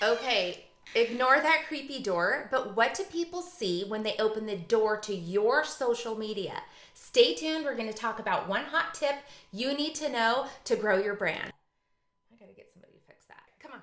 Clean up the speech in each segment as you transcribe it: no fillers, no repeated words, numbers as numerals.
Okay, ignore that creepy door, but what do people see when they open the door to your social media? Stay tuned. We're going to talk about one hot tip you need to know to grow your brand. I got to get somebody to fix that. Come on.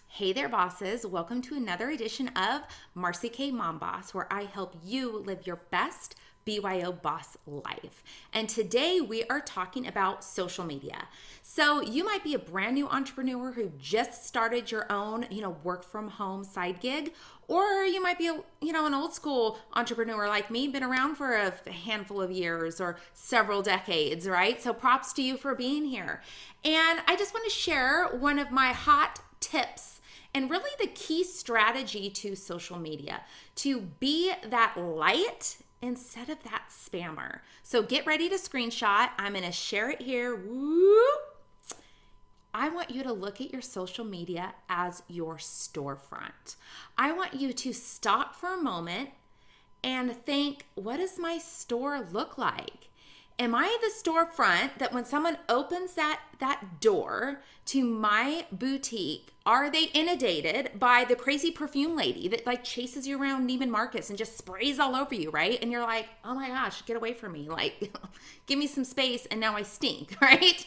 Hey there, bosses. Welcome to another edition of Marcy K. MomBOSS, where I help you live your best BYOBoss life. And today we are talking about social media. So you might be a brand new entrepreneur who just started your own, work from home side gig, or you might be an old school entrepreneur like me, been around for a handful of years or several decades, right? So props to you for being here. And I just want to share one of my hot tips and really the key strategy to social media to be that light instead of that spammer. So get ready to screenshot. I'm going to share it here. Woo! I want you to look at your social media as your storefront. I want you to stop for a moment and think, what does my store look like? Am I the storefront that when someone opens that door to my boutique, are they inundated by the crazy perfume lady that like chases you around Neiman Marcus and just sprays all over you, right? And you're like, oh my gosh, get away from me. Like, give me some space and now I stink, right?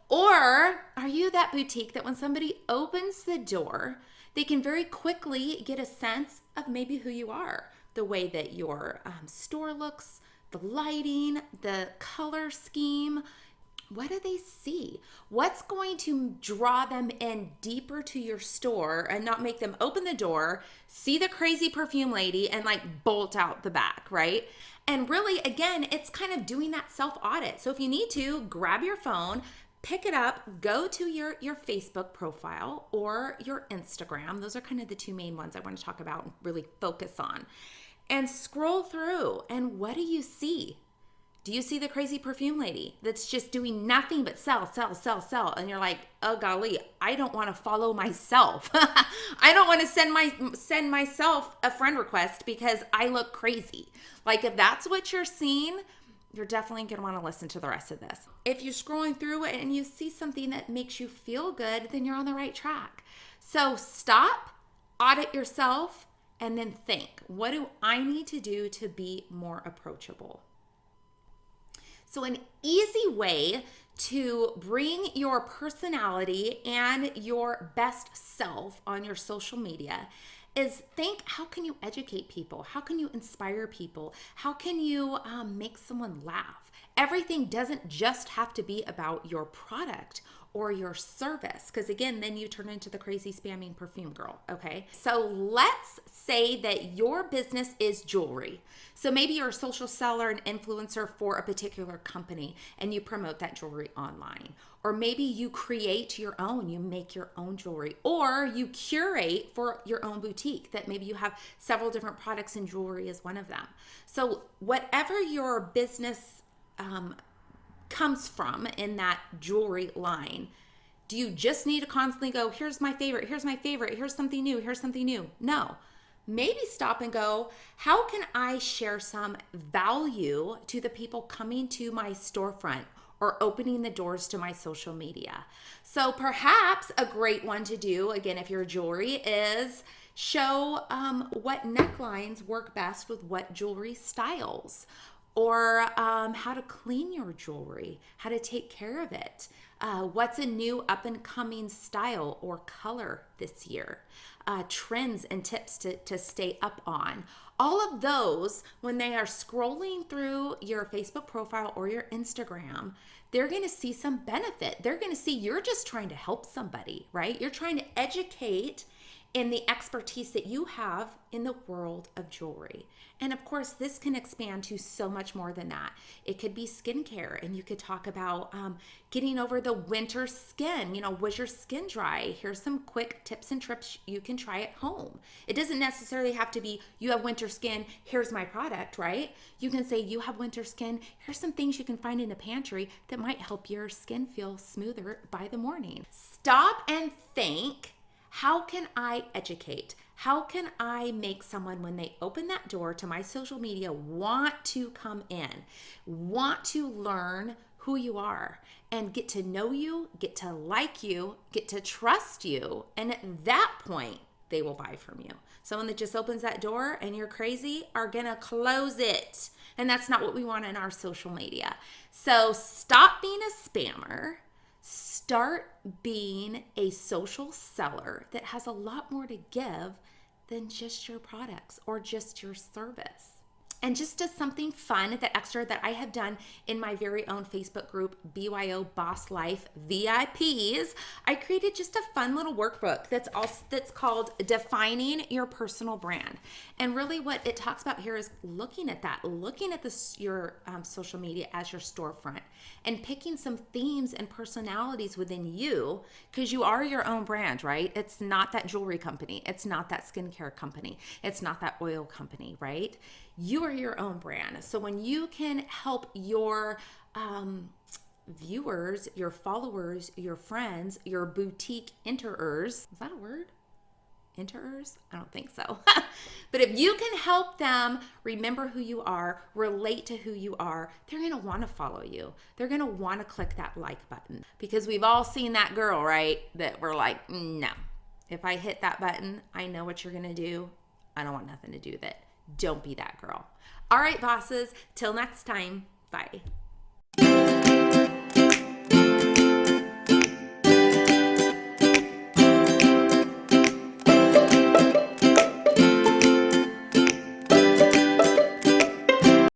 Or are you that boutique that when somebody opens the door, they can very quickly get a sense of maybe who you are, the way that your store looks, the lighting, the color scheme. What do they see? What's going to draw them in deeper to your store and not make them open the door, see the crazy perfume lady, and like bolt out the back, right? And really, again, it's kind of doing that self-audit. So if you need to, grab your phone, pick it up, go to your Facebook profile or your Instagram. Those are kind of the two main ones I want to talk about and really focus on. And scroll through, and what do you see? Do you see the crazy perfume lady that's just doing nothing but sell, sell, sell, sell? And you're like, oh golly, I don't want to follow myself. I don't want to send myself a friend request because I look crazy. Like if that's what you're seeing, you're definitely going to want to listen to the rest of this. If you're scrolling through it and you see something that makes you feel good, then you're on the right track. So stop, audit yourself, and then think, what do I need to do to be more approachable? So an easy way to bring your personality and your best self on your social media is think, how can you educate people? How can you inspire people? How can you make someone laugh? Everything doesn't just have to be about your product or your service, because again, then you turn into the crazy spamming perfume girl, okay? So let's say that your business is jewelry. So maybe you're a social seller and influencer for a particular company and you promote that jewelry online. Or maybe you create your own, you make your own jewelry, or you curate for your own boutique that maybe you have several different products and jewelry is one of them. So whatever your business comes from in that jewelry line, do you just need to constantly go, here's my favorite, here's my favorite, here's something new, here's something new? No. Maybe stop and go, how can I share some value to the people coming to my storefront or opening the doors to my social media? So perhaps a great one to do, again, if you're jewelry, is show what necklines work best with what jewelry styles, or how to clean your jewelry, how to take care of it. What's a new up and coming style or color this year? Trends and tips to stay up on. All of those, when they are scrolling through your Facebook profile or your Instagram, they're going to see some benefit. They're going to see you're just trying to help somebody, right? You're trying to educate in the expertise that you have in the world of jewelry. And of course, this can expand to so much more than that. It could be skincare, and you could talk about getting over the winter skin. Was your skin dry? Here's some quick tips and tricks you can try at home. It doesn't necessarily have to be, you have winter skin, here's my product, right? You can say, you have winter skin, here's some things you can find in a pantry that might help your skin feel smoother by the morning. Stop and think, How can I educate? How can I make someone, when they open that door to my social media, want to come in, want to learn who you are and get to know you, get to like you, get to trust you. And at that point, they will buy from you. Someone that just opens that door and you're crazy are going to close it. And that's not what we want in our social media. So stop being a spammer. Start being a social seller that has a lot more to give than just your products or just your service. And just as something fun, that extra that I have done in my very own Facebook group, BYOBoss Life VIPs, I created just a fun little workbook that's called Defining Your Personal Brand. And really what it talks about here is looking at your social media as your storefront and picking some themes and personalities within you, because you are your own brand, right? It's not that jewelry company. It's not that skincare company. It's not that oil company, right? You are your own brand. So when you can help your viewers, your followers, your friends, your boutique enterers, is that a word? Enterers? I don't think so. But if you can help them remember who you are, relate to who you are, they're going to want to follow you. They're going to want to click that like button, because we've all seen that girl, right? That we're like, no, if I hit that button, I know what you're going to do. I don't want nothing to do with it. Don't be that girl. All right, bosses, till next time. Bye.